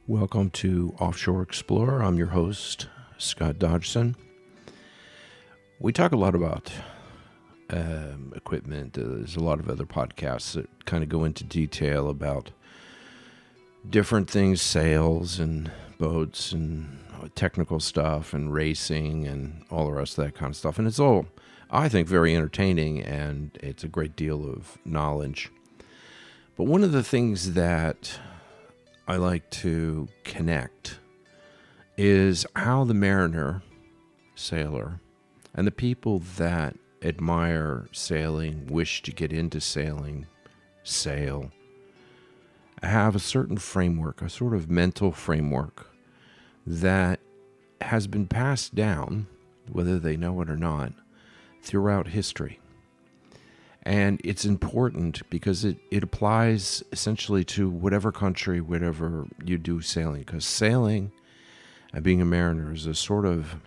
Welcome to Offshore Explorer. I'm your host, Scott Dodgson. We talk a lot about equipment. There's a lot of other podcasts that kind of go into detail about different things, sails and boats and technical stuff and racing and all the rest of that kind of stuff. And it's all, I think, very entertaining, and it's a great deal of knowledge. But one of the things that I like to connect is how the mariner, sailor, and the people that admire sailing, wish to get into sailing, sail, have a certain framework, a sort of mental framework that has been passed down, whether they know it or not, throughout history. And it's important because it applies essentially to whatever country, whatever you do sailing. Because sailing and being a mariner is a sort of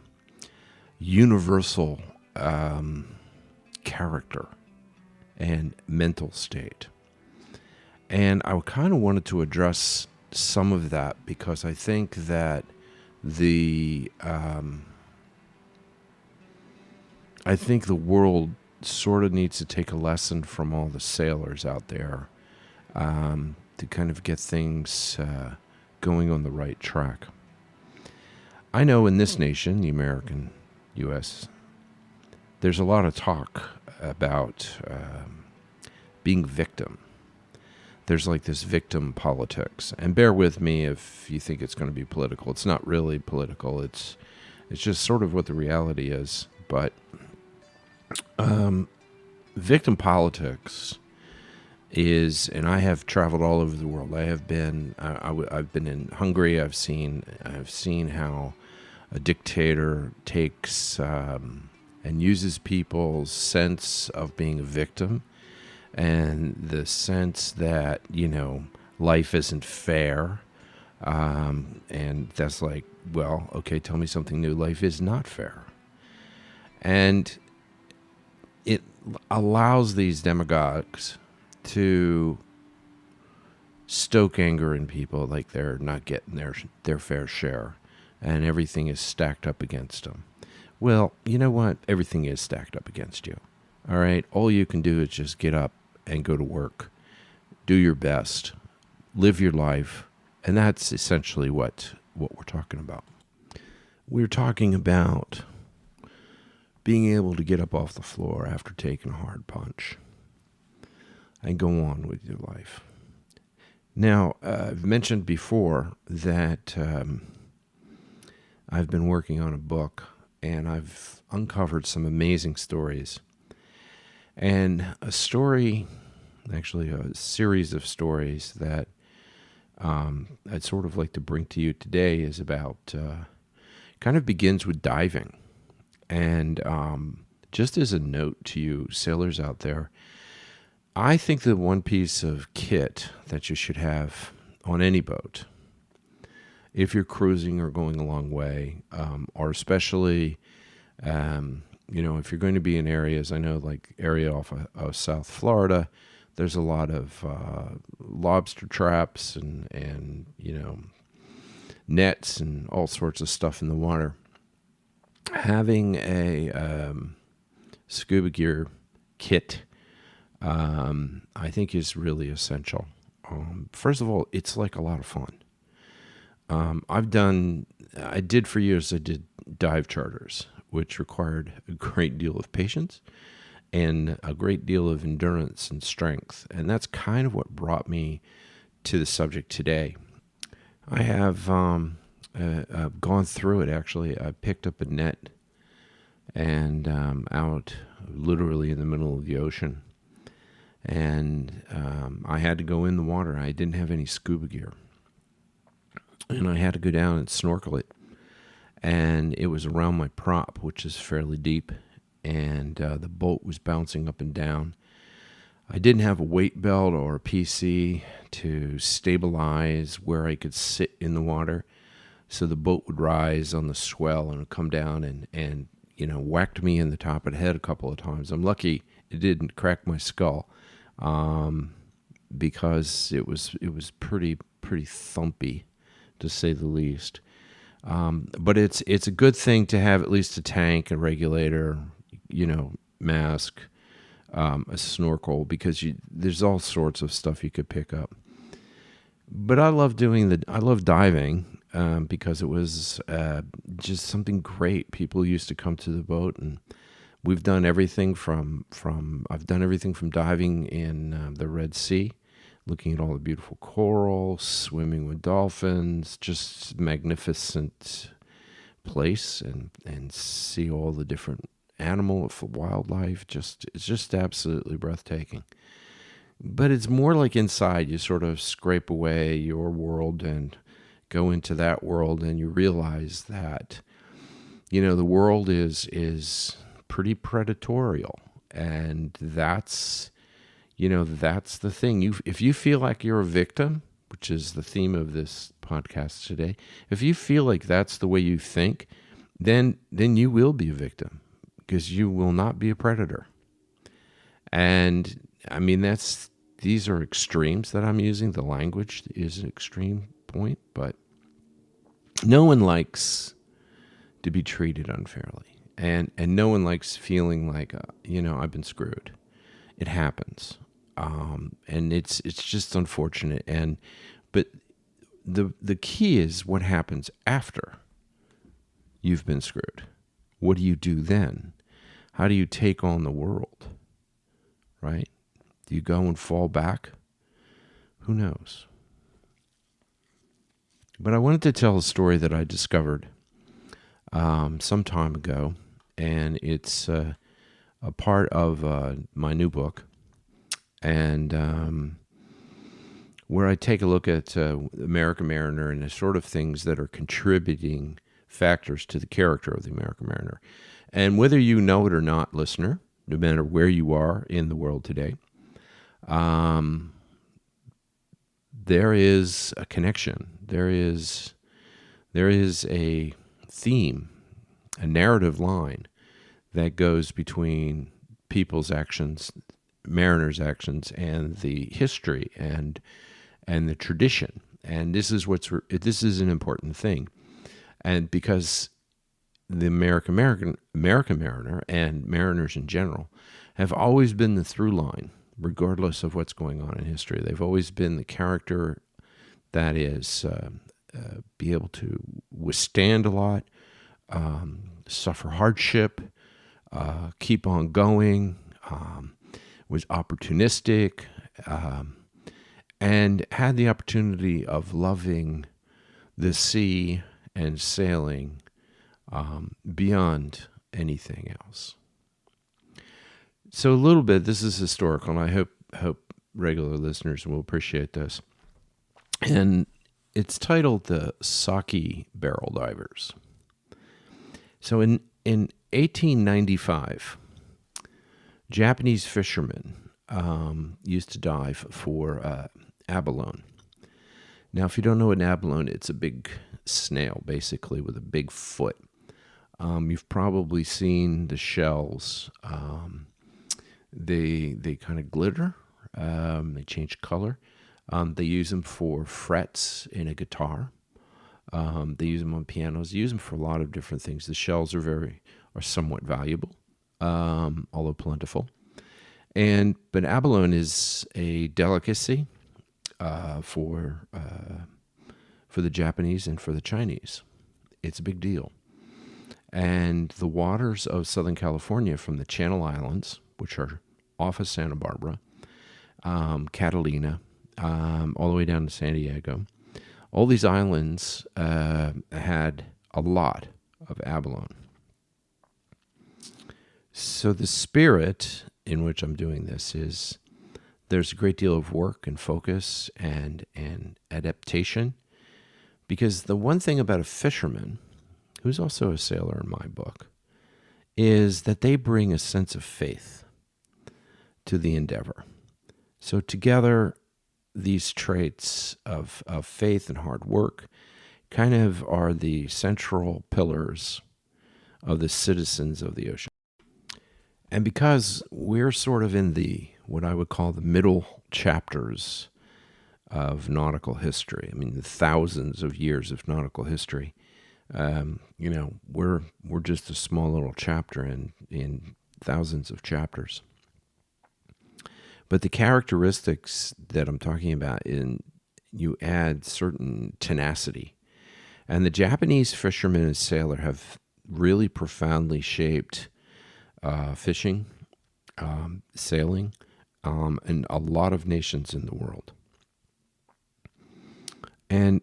universal character and mental state. And I kind of wanted to address some of that because I think that the world sort of needs to take a lesson from all the sailors out there to kind of get things going on the right track. I know in this nation, the American U.S., there's a lot of talk about being victim. There's like this victim politics. And bear with me if you think it's going to be political. It's not really political. It's just sort of what the reality is. But victim politics is, and I have traveled all over the world. I have been, I've been in Hungary. I've seen how a dictator takes and uses people's sense of being a victim and the sense that, life isn't fair. And that's like, well, okay, tell me something new. Life is not fair. And it allows these demagogues to stoke anger in people like they're not getting their fair share and everything is stacked up against them. Well, you know what? Everything is stacked up against you. All right? All you can do is just get up and go to work. Do your best. Live your life. And that's essentially what we're talking about. We're talking about being able to get up off the floor after taking a hard punch and go on with your life. Now, I've mentioned before that I've been working on a book, and I've uncovered some amazing stories. And a story, actually a series of stories that I'd sort of like to bring to you today is about, kind of begins with diving. And just as a note to you sailors out there, I think the one piece of kit that you should have on any boat, if you're cruising or going a long way, or especially, if you're going to be in areas, I know like area off of South Florida, there's a lot of lobster traps and nets and all sorts of stuff in the water. Having a scuba gear kit, I think is really essential. First of all, it's like a lot of fun. I did for years, I did dive charters, which required a great deal of patience and a great deal of endurance and strength. And that's kind of what brought me to the subject today. I have I've gone through it, actually. I picked up a net and out literally in the middle of the ocean. And I had to go in the water. I didn't have any scuba gear. And I had to go down and snorkel it. And it was around my prop, which is fairly deep. And the boat was bouncing up and down. I didn't have a weight belt or a PC to stabilize where I could sit in the water. So the boat would rise on the swell and come down and whacked me in the top of the head a couple of times. I'm lucky it didn't crack my skull. Because it was pretty thumpy, to say the least. But it's a good thing to have at least a tank, a regulator, mask, a snorkel, because there's all sorts of stuff you could pick up. But I love diving because it was just something great. People used to come to the boat, and we've done everything I've done everything from diving in the Red Sea, looking at all the beautiful coral, swimming with dolphins, just magnificent place, and see all the different wildlife. It's just absolutely breathtaking. But it's more like inside. You sort of scrape away your world and go into that world, and you realize that, the world is pretty predatorial, and that's the thing. If you feel like you're a victim, which is the theme of this podcast today, if you feel like that's the way you think, then you will be a victim, because you will not be a predator. And I mean, these are extremes that I'm using. The language is an extreme point, but no one likes to be treated unfairly, and no one likes feeling like I've been screwed. It happens, and it's just unfortunate. But the key is what happens after you've been screwed. What do you do then? How do you take on the world? Right? Do you go and fall back? Who knows? But I wanted to tell a story that I discovered some time ago, and it's a part of my new book, and where I take a look at American Mariner and the sort of things that are contributing factors to the character of the American Mariner. And whether you know it or not, listener, no matter where you are in the world today, there is a connection. There is a theme, a narrative line that goes between people's actions, mariners' actions, and the history and the tradition. And this is an important thing, and because the American Mariner and mariners in general have always been the through line, regardless of what's going on in history. They've always been the character that is be able to withstand a lot, suffer hardship, keep on going, was opportunistic, and had the opportunity of loving the sea and sailing beyond anything else. So a little bit, this is historical, and I hope regular listeners will appreciate this. And it's titled The Sake Barrel Divers. So in 1895, Japanese fishermen used to dive for abalone. Now, if you don't know what an abalone, it's a big snail, basically, with a big foot. You've probably seen the shells. They kind of glitter. They change color. They use them for frets in a guitar. They use them on pianos. They use them for a lot of different things. The shells are somewhat valuable, although plentiful. But abalone is a delicacy for the Japanese and for the Chinese. It's a big deal. And the waters of Southern California, from the Channel Islands, which are off of Santa Barbara, Catalina, all the way down to San Diego, all these islands had a lot of abalone. So the spirit in which I'm doing this is there's a great deal of work and focus and adaptation, because the one thing about a fisherman, who's also a sailor in my book, is that they bring a sense of faith to the endeavor. So together, these traits of faith and hard work kind of are the central pillars of the citizens of the ocean. And because we're sort of in what I would call the middle chapters of nautical history. I mean, the thousands of years of nautical history. We're just a small little chapter in thousands of chapters. But the characteristics that I'm talking about, you add certain tenacity. And the Japanese fisherman and sailor have really profoundly shaped fishing, sailing, in a lot of nations in the world. And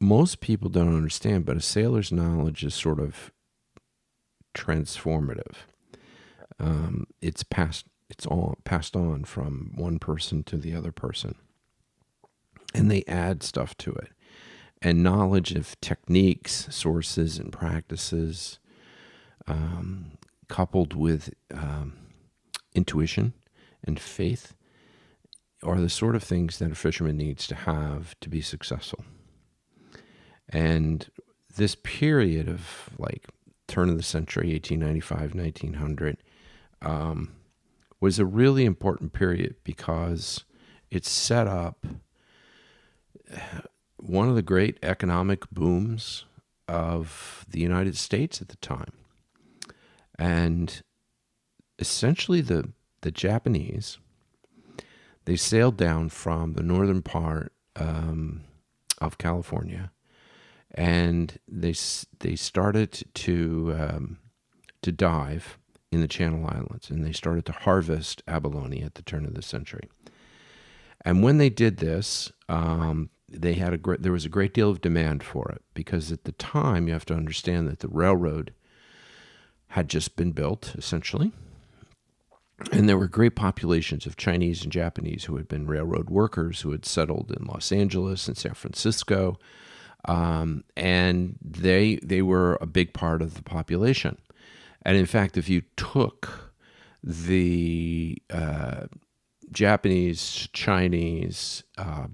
most people don't understand, but a sailor's knowledge is sort of transformative. It's all passed on from one person to the other person, and they add stuff to it. And knowledge of techniques, sources, and practices, coupled with intuition and faith, are the sort of things that a fisherman needs to have to be successful. And this period of like turn of the century, 1895, 1900, was a really important period because it set up one of the great economic booms of the United States at the time. And essentially the Japanese, they sailed down from the northern part of California, and they started to dive in the Channel Islands, and they started to harvest abalone at the turn of the century. And when they did this, there was a great deal of demand for it, because at the time, you have to understand that the railroad had just been built, essentially. And there were great populations of Chinese and Japanese who had been railroad workers who had settled in Los Angeles and San Francisco. And they were a big part of the population. And in fact, if you took the Japanese, Chinese,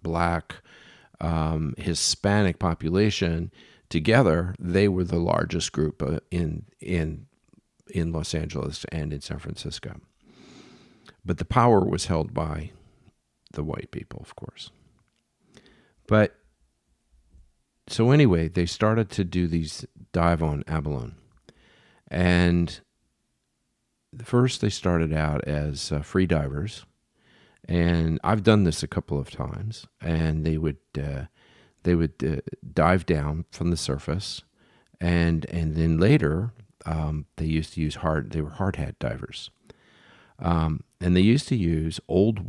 Black, Hispanic population together, they were the largest group in Los Angeles and in San Francisco. But the power was held by the white people, of course. But so anyway, they started to do these dive on abalone. And first they started out as free divers. And I've done this a couple of times. And they would dive down from the surface. And then later, they used to use they were hard hat divers. And they used to use old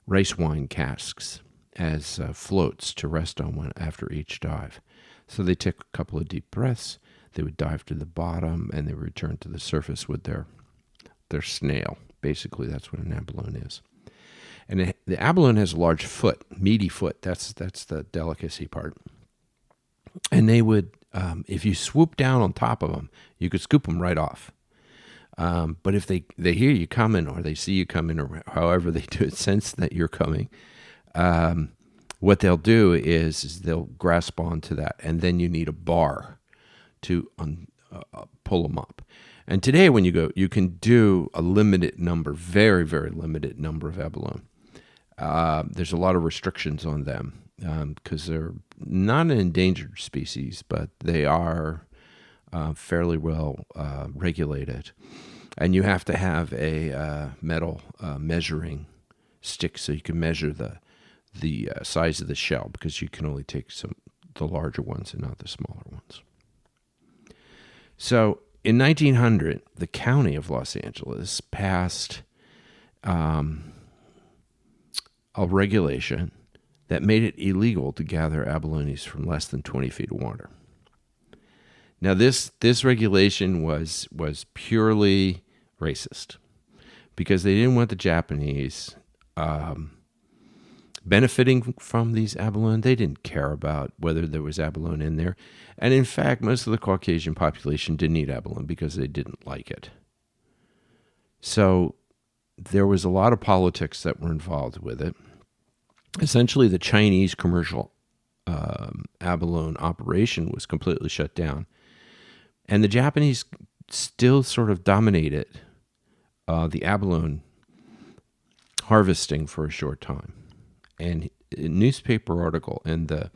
rice wine casks as floats to rest on after each dive. So they took a couple of deep breaths, they would dive to the bottom, and they would return to the surface with their snail. Basically, that's what an abalone is. And the abalone has a large foot, meaty foot. That's the delicacy part. And they would, if you swoop down on top of them, you could scoop them right off. But if they hear you coming, or they see you coming, or however they do it, sense that you're coming, what they'll do is they'll grasp onto that, and then you need a bar to pull them up. And today when you go, you can do a limited number, very, very limited number of abalone. There's a lot of restrictions on them because they're not an endangered species, but they are fairly well regulated. And you have to have a metal measuring stick so you can measure the size of the shell, because you can only take the larger ones and not the smaller ones. So in 1900, the county of Los Angeles passed a regulation that made it illegal to gather abalones from less than 20 feet of water. Now, this regulation was purely racist, because they didn't want the Japanese benefiting from these abalone. They didn't care about whether there was abalone in there. And in fact, most of the Caucasian population didn't eat abalone because they didn't like it. So there was a lot of politics that were involved with it. Essentially, the Chinese commercial abalone operation was completely shut down. And the Japanese still sort of dominated the abalone harvesting for a short time. And a newspaper article in the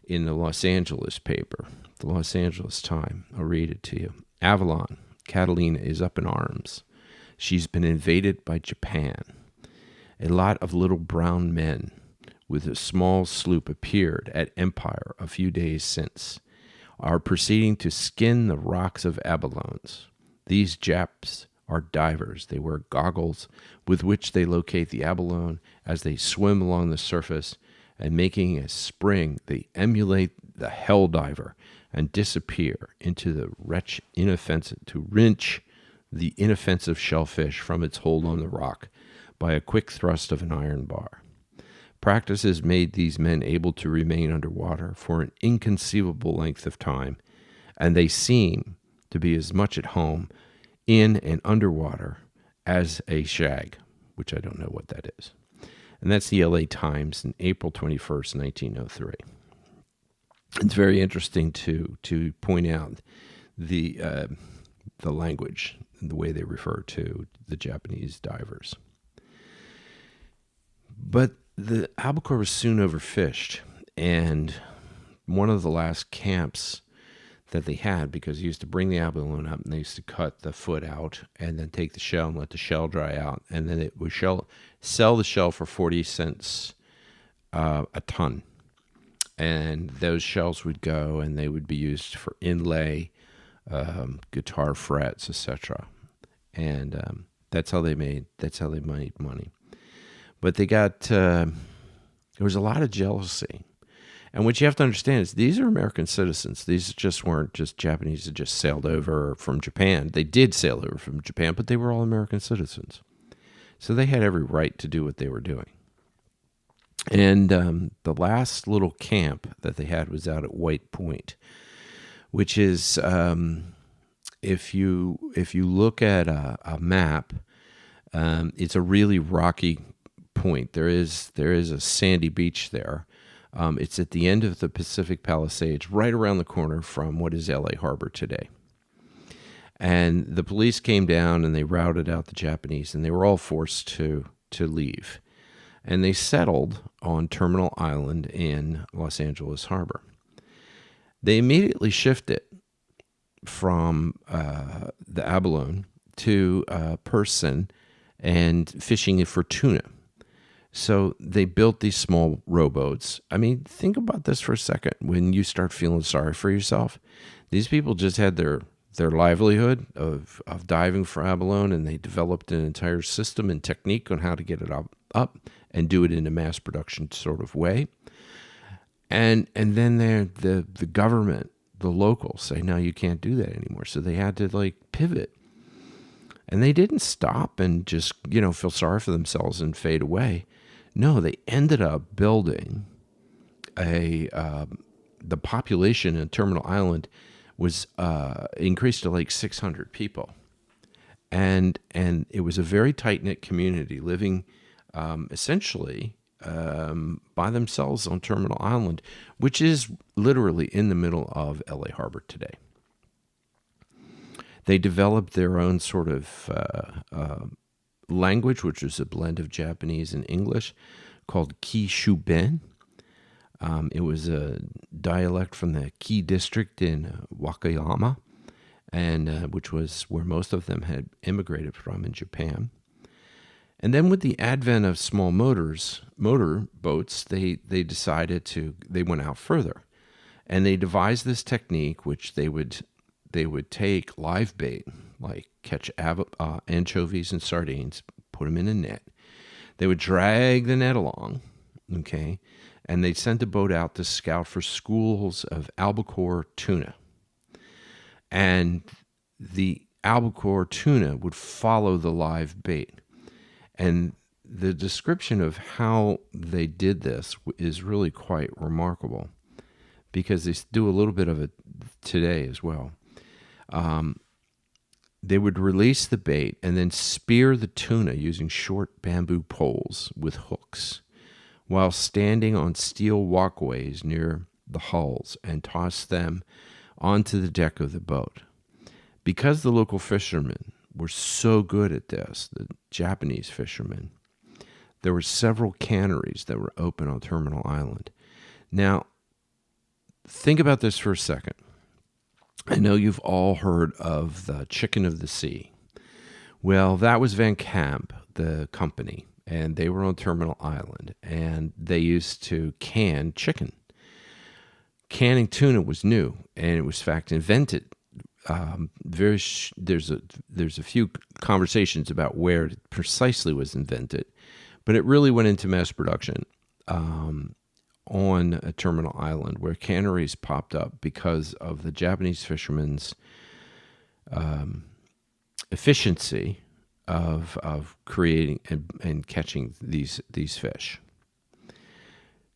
Los Angeles paper, the Los Angeles Times, I'll read it to you. Avalon, Catalina is up in arms. She's been invaded by Japan. A lot of little brown men with a small sloop appeared at Empire a few days since, are proceeding to skin the rocks of abalones. These Japs are divers. They wear goggles with which they locate the abalone as they swim along the surface, and making a spring, they emulate the hell diver and disappear into the wrench the inoffensive shellfish from its hold on the rock by a quick thrust of an iron bar. Practices made these men able to remain underwater for an inconceivable length of time, and they seem to be as much at home in and underwater as a shag, which I don't know what that is. And that's the LA Times in April 21st, 1903. It's very interesting to point out the language and the way they refer to the Japanese divers. But the albacore was soon overfished, and one of the last camps that they had, because you used to bring the abalone up and they used to cut the foot out and then take the shell and let the shell dry out, and then it would sell the shell for 40 cents a ton. And those shells would go and they would be used for inlay, guitar frets, etc. And that's how they made money. But they got there was a lot of jealousy. And what you have to understand is these are American citizens. These just weren't just Japanese that just sailed over from Japan. They did sail over from Japan, but they were all American citizens. So they had every right to do what they were doing. And the last little camp that they had was out at White Point, which is, if you look at a map, it's a really rocky point. There is a sandy beach there. It's at the end of the Pacific Palisades, right around the corner from what is LA Harbor today. And the police came down and they routed out the Japanese, and they were all forced to leave. And they settled on Terminal Island in Los Angeles Harbor. They immediately shifted from the abalone to Person and fishing for tuna. So they built these small rowboats. I mean, think about this for a second. When you start feeling sorry for yourself, these people just had their livelihood of diving for abalone, and they developed an entire system and technique on how to get it up and do it in a mass production sort of way. And then the government, the locals say, no, you can't do that anymore. So they had to pivot. And they didn't stop and just, feel sorry for themselves and fade away. No, they ended up building the population in Terminal Island was increased to 600 people. And it was a very tight-knit community living essentially by themselves on Terminal Island, which is literally in the middle of LA Harbor today. They developed their own sort of language, which was a blend of Japanese and English, called Kishuben. It was a dialect from the Ki district in Wakayama, and which was where most of them had immigrated from in Japan. And then with the advent of small motor boats, they decided they went out further, and they devised this technique, which they would take live bait, like catch anchovies and sardines, put them in a net. They would drag the net along, okay, and they'd send a boat out to scout for schools of albacore tuna. And the albacore tuna would follow the live bait. And the description of how they did this is really quite remarkable, because they do a little bit of it today as well. They would release the bait and then spear the tuna using short bamboo poles with hooks while standing on steel walkways near the hulls, and toss them onto the deck of the boat. Because the local fishermen were so good at this, the Japanese fishermen, there were several canneries that were open on Terminal Island. Now, think about this for a second. I know you've all heard of the Chicken of the Sea. Well, that was Van Camp, the company, and they were on Terminal Island, and they used to can chicken. Canning tuna was new, and it was in fact invented. There's a few conversations about where it precisely was invented, but it really went into mass production on a Terminal Island, where canneries popped up because of the Japanese fishermen's efficiency of creating and catching these fish.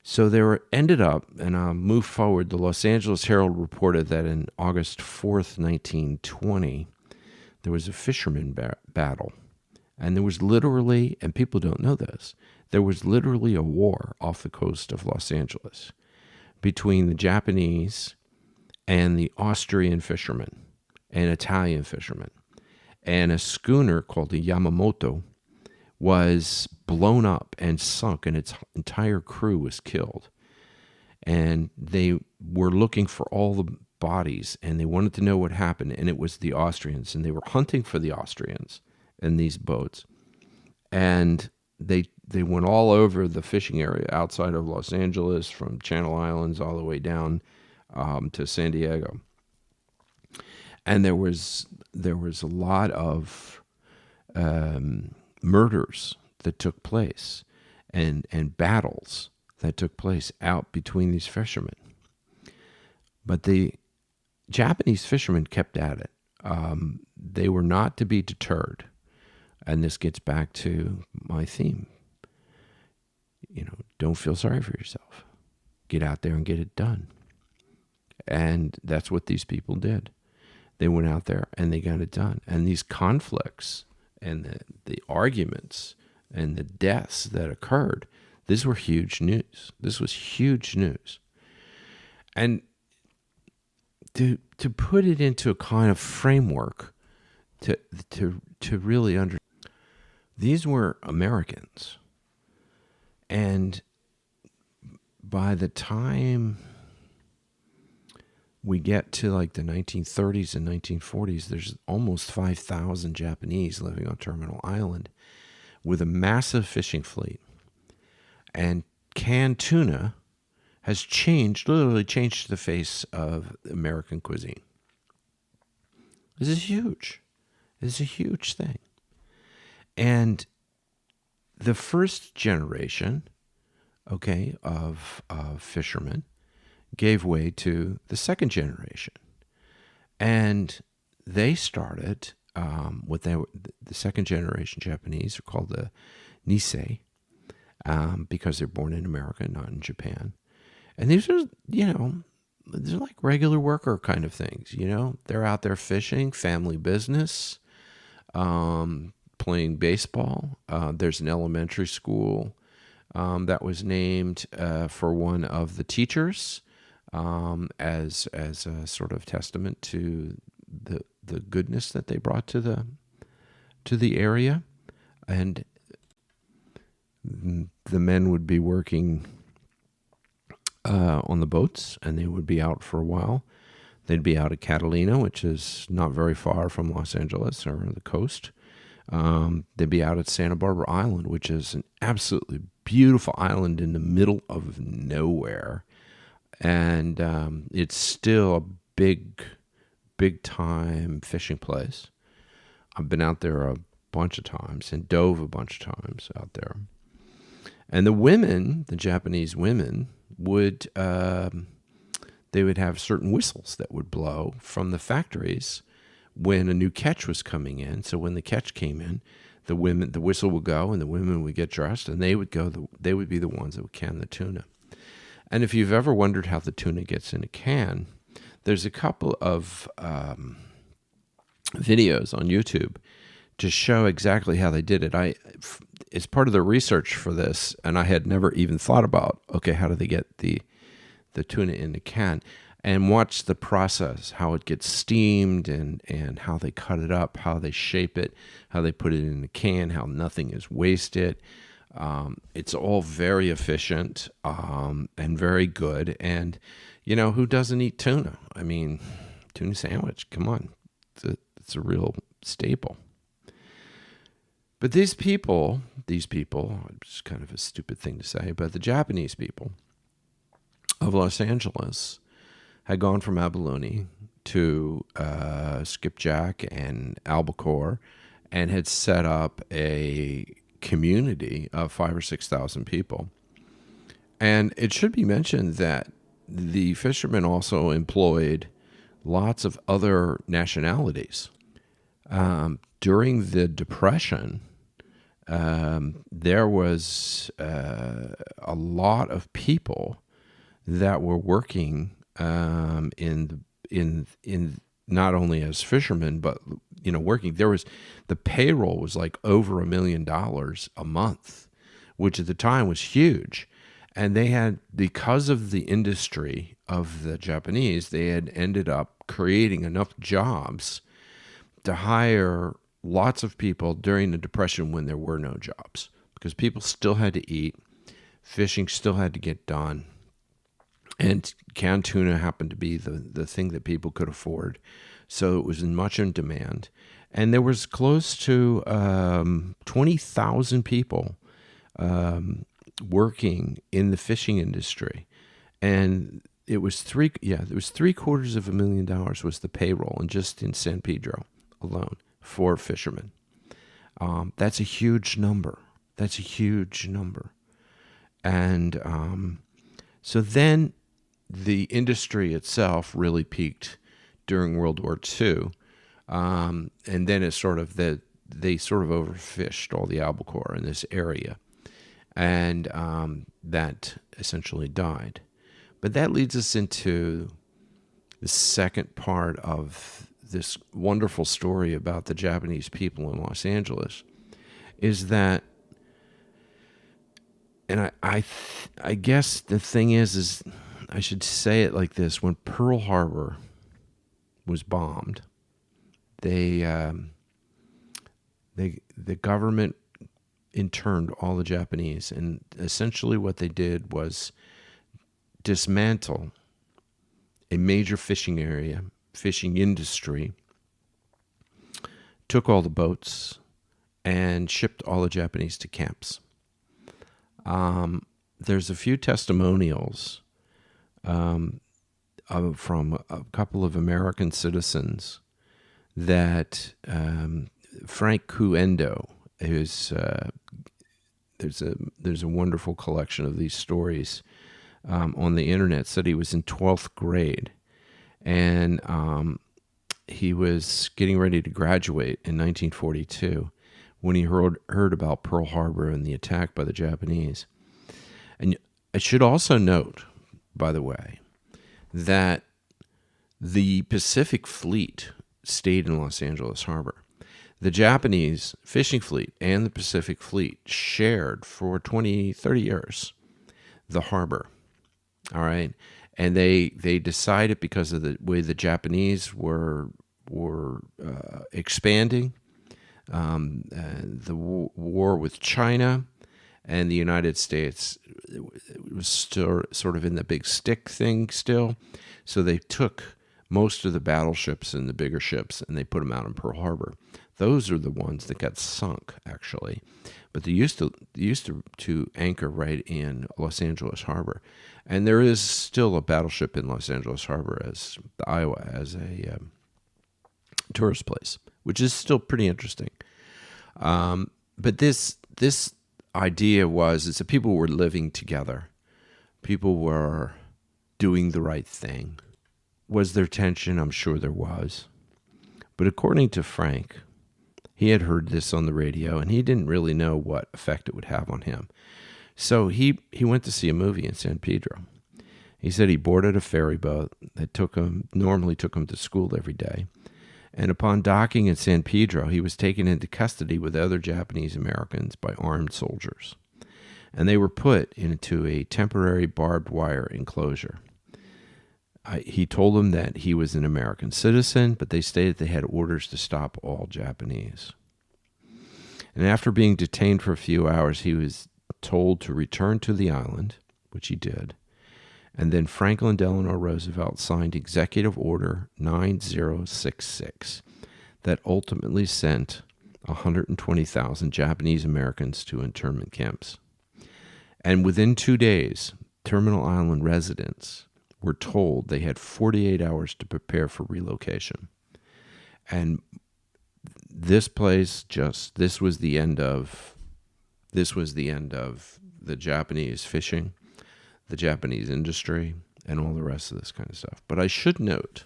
So ended up, and I'll move forward, the Los Angeles Herald reported that in August 4th, 1920, there was a fisherman battle. And there was literally, and people don't know this, there was literally a war off the coast of Los Angeles between the Japanese and the Austrian fishermen and Italian fishermen. And a schooner called the Yamamoto was blown up and sunk, and its entire crew was killed. And they were looking for all the bodies, and they wanted to know what happened, and it was the Austrians, and they were hunting for the Austrians in these boats. And they went all over the fishing area outside of Los Angeles, from Channel Islands all the way down to San Diego. And there was a lot of murders that took place and battles that took place out between these fishermen. But the Japanese fishermen kept at it. They were not to be deterred. And this gets back to my theme. Don't feel sorry for yourself. Get out there and get it done. And that's what these people did. They went out there and they got it done. And these conflicts and the arguments and the deaths that occurred, these were huge news. This was huge news. And to put it into a kind of framework to really understand, these were Americans. And by the time we get to like the 1930s and 1940s, there's almost 5,000 Japanese living on Terminal Island with a massive fishing fleet. And canned tuna has literally changed the face of American cuisine. This is huge. This is a huge thing. And the first generation, of fishermen gave way to the second generation. And they started, the second generation Japanese are called the Nisei, because they're born in America, not in Japan. And these are, they're like regular worker kind of things, They're out there fishing, family business, playing baseball. There's an elementary school that was named for one of the teachers as a sort of testament to the goodness that they brought to the area. And the men would be working on the boats, and they would be out for a while. They'd be out at Catalina, which is not very far from Los Angeles, or the coast. They'd be out at Santa Barbara Island, which is an absolutely beautiful island in the middle of nowhere. And it's still a big time fishing place. I've been out there a bunch of times and dove a bunch of times out there. And the Japanese women would have certain whistles that would blow from the factories when a new catch was coming in. So when the catch came in, the whistle would go, and the women would get dressed, and they would be the ones that would can the tuna. And if you've ever wondered how the tuna gets in a can, there's a couple of videos on YouTube to show exactly how they did it. It's part of the research for this, and I had never even thought about, how do they get the tuna in the can? And watch the process, how it gets steamed and how they cut it up, how they shape it, how they put it in the can, how nothing is wasted. It's all very efficient and very good. And, who doesn't eat tuna? I mean, tuna sandwich, come on. It's a real staple. But these people, it's kind of a stupid thing to say, but the Japanese people of Los Angeles had gone from abalone to skipjack and albacore and had set up a community of 5,000 or 6,000 people. And it should be mentioned that the fishermen also employed lots of other nationalities. During the Depression, there was a lot of people that were working in not only as fishermen, but working. There was the payroll was like over $1 million a month, which at the time was huge. And they had, because of the industry of the Japanese, they had ended up creating enough jobs to hire lots of people during the Depression when there were no jobs, because people still had to eat, fishing still had to get done, and canned tuna happened to be the thing that people could afford. So it was much in demand. And there was close to 20,000 people working in the fishing industry. And it was $750,000 was the payroll, and just in San Pedro alone for fishermen. That's a huge number. And so then the industry itself really peaked during World War II. And then they sort of overfished all the albacore in this area. And that essentially died. But that leads us into the second part of this wonderful story about the Japanese people in Los Angeles, is that, and I guess the thing is I should say it like this: when Pearl Harbor was bombed, the government interned all the Japanese, and essentially what they did was dismantle a major fishing industry, took all the boats, and shipped all the Japanese to camps. There's a few testimonials from a couple of American citizens that Frank Kuendo, who's there's a wonderful collection of these stories on the internet, said he was in 12th grade, and he was getting ready to graduate in 1942 when he heard about Pearl Harbor and the attack by the Japanese. And I should also note, by the way, that the Pacific Fleet stayed in Los Angeles Harbor. The Japanese fishing fleet and the Pacific Fleet shared for 20, 30 years the harbor. All right. And they decided, because of the way the Japanese were expanding, the war with China and the United States, it was still sort of in the big stick thing still. So they took most of the battleships and the bigger ships and they put them out in Pearl Harbor. Those are the ones that got sunk, actually. But they used to anchor right in Los Angeles Harbor. And there is still a battleship in Los Angeles Harbor as the Iowa, as a tourist place, which is still pretty interesting. But this idea is that people were living together. People were doing the right thing. Was there tension? I'm sure there was. But according to Frank, he had heard this on the radio, and he didn't really know what effect it would have on him. So he went to see a movie in San Pedro. He said he boarded a ferry boat that normally took him to school every day. And upon docking in San Pedro, he was taken into custody with other Japanese Americans by armed soldiers. And they were put into a temporary barbed wire enclosure. He told them that he was an American citizen, but they stated they had orders to stop all Japanese. And after being detained for a few hours, he was told to return to the island, which he did. And then Franklin Delano Roosevelt signed Executive Order 9066 that ultimately sent 120,000 Japanese Americans to internment camps. And within 2 days, Terminal Island residents were told they had 48 hours to prepare for relocation. And this was the end of the Japanese fishing, the Japanese industry, and all the rest of this kind of stuff. But I should note,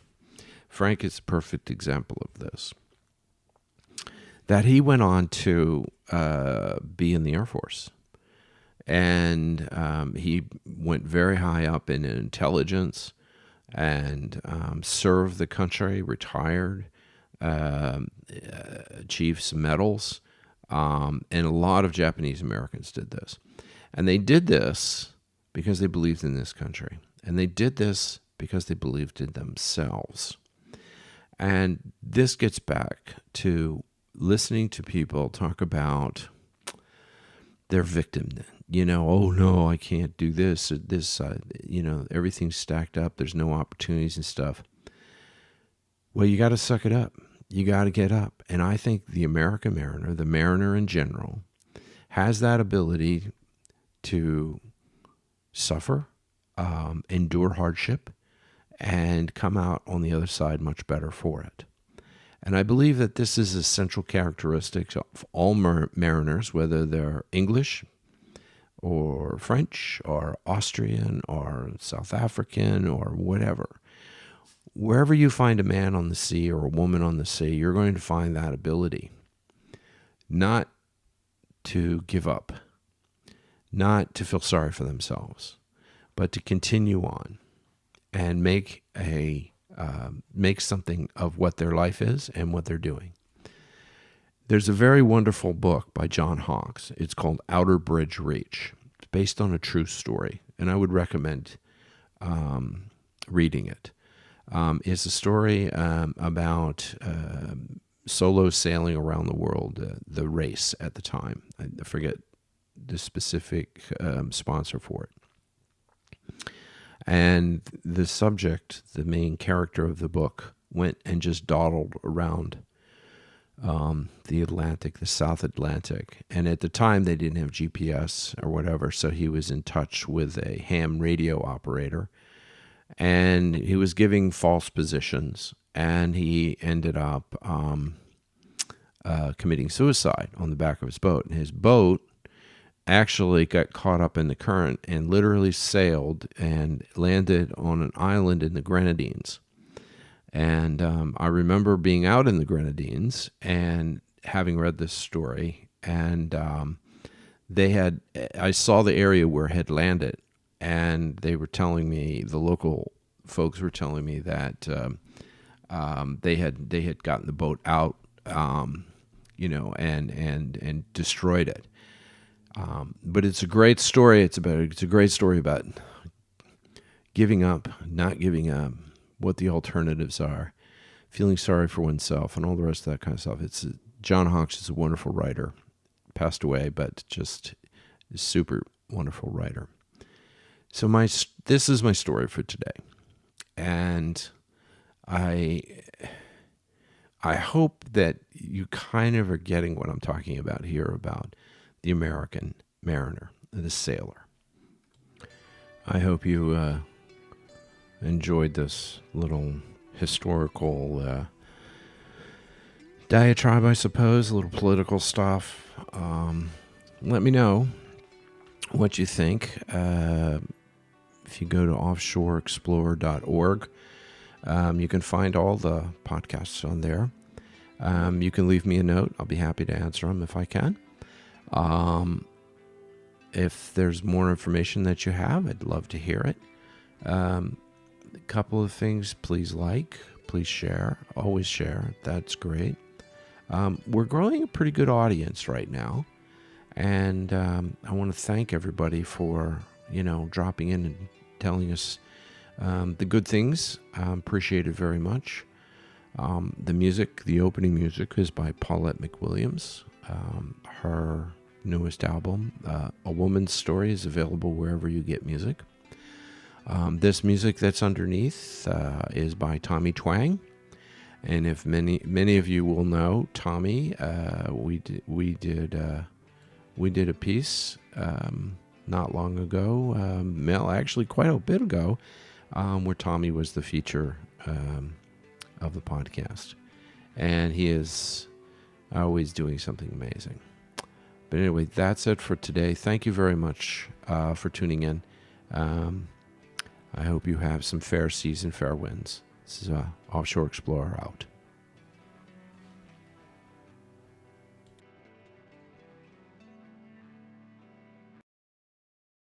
Frank is a perfect example of this, that he went on to be in the Air Force. And he went very high up in intelligence and served the country, retired, achieved some medals. And a lot of Japanese Americans did this. And they did this because they believed in this country. And they did this because they believed in themselves. And this gets back to listening to people talk about their victim. Oh no, I can't do this. Everything's stacked up. There's no opportunities and stuff. Well, you got to suck it up. You got to get up. And I think the American mariner, the mariner in general, has that ability to suffer, endure hardship, and come out on the other side much better for it. And I believe that this is a central characteristic of all mariners, whether they're English or French or Austrian or South African or whatever. Wherever you find a man on the sea or a woman on the sea, you're going to find that ability not to give up, not to feel sorry for themselves, but to continue on and make something of what their life is and what they're doing. There's a very wonderful book by John Hawkes. It's called Outer Bridge Reach. It's based on a true story, and I would recommend reading it. It's a story about solo sailing around the world, the race at the time. I forget the specific sponsor for it. And the subject, the main character of the book, went and just dawdled around the Atlantic, the South Atlantic. And at the time, they didn't have GPS or whatever, so he was in touch with a ham radio operator. And he was giving false positions, and he ended up committing suicide on the back of his boat. And his boat actually got caught up in the current and literally sailed and landed on an island in the Grenadines. And I remember being out in the Grenadines and having read this story, and I saw the area where it had landed, and they were telling me, the local folks were telling me that they had gotten the boat out, and destroyed it. But it's a great story. It's a great story about giving up, not giving up, what the alternatives are, feeling sorry for oneself, and all the rest of that kind of stuff. John Hawkes is a wonderful writer, passed away, but just a super wonderful writer. So this is my story for today, and I hope that you kind of are getting what I'm talking about here about the American mariner, the sailor. I hope you enjoyed this little historical diatribe, I suppose, a little political stuff. Let me know what you think. If you go to offshoreexplorer.org, you can find all the podcasts on there. You can leave me a note. I'll be happy to answer them if I can. If there's more information that you have, I'd love to hear it. A couple of things, please share, always share. That's great. We're growing a pretty good audience right now, and I want to thank everybody for dropping in and telling us the good things. Appreciate it very much. The opening music is by Paulette McWilliams. Her newest album, A Woman's Story, is available wherever you get music. This music that's underneath is by Tommy Twang, and if many of you will know Tommy, we did a piece not long ago, actually quite a bit ago, where Tommy was the feature of the podcast, and he is always doing something amazing. But anyway, that's it for today. Thank you very much for tuning in. I hope you have some fair seas and fair winds. This is Offshore Explorer out.